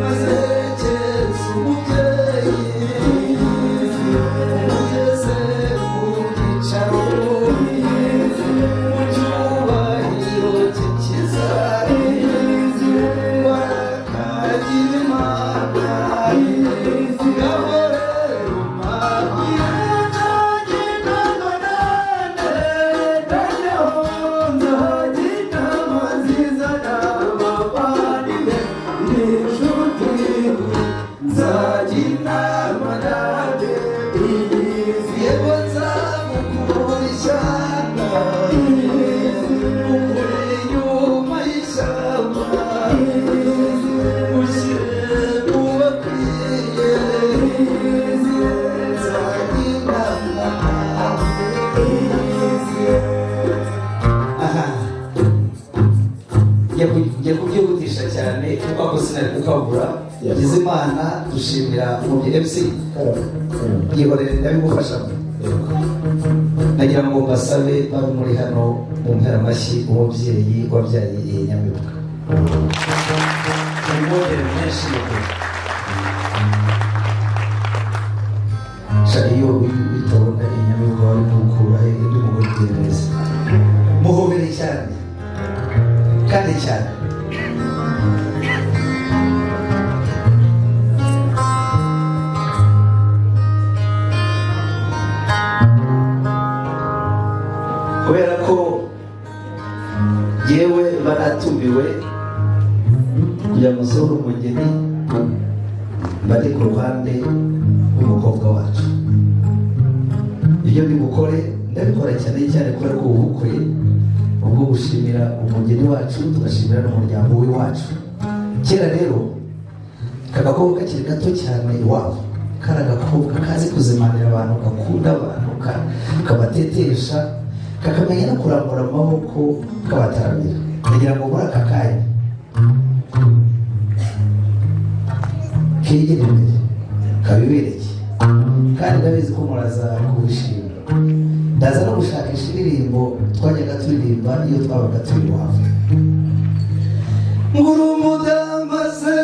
Mazete nzagina manade yego nzamukurikirana ukure inyuma y'ishyamba ushyire mu bakwiye nzagina manade. Aha njya kubyihutisha cyane kuko ako sinari kukabura. Yagize Imana dushimira umubyeyi MC yihorere ndabimufashamo. Nagira ngo mbasabe bari muri hano mu mpera amashyi umubyeyi wabyaye iyi Nyamibuga. Umwongere menshi iyo witabona iyi Nyamibuga wari gukura indi mugore neza. Muhobere cyane kandi cyane. Kubera ko yewe baratumiwe kugira ngo nsohore umugeni bari ku ruhande rw'umukobwa wacu. Ibyo ndibukore ndabikora cyane cyane kubera ko ubukwe ubwo gushimira umugeni wacu tugashimira n'umuryango w'iwacu. Kera rero kagakobwa kakiri gato cyane iwabo kari agakobwa kazi kuzimanira abantu, gakunda abantu, kabatetesha, kakamenya no kurambura amaboko kabataramira. Ndagira ngo muri aka kanya kegere imbere kabibereke kandi ndabizi ko muraza kubishima. Ndaza no gushakisha indirimbo twajyaga turirimba iyo twabaga turi iwabo. Nguru mudambaze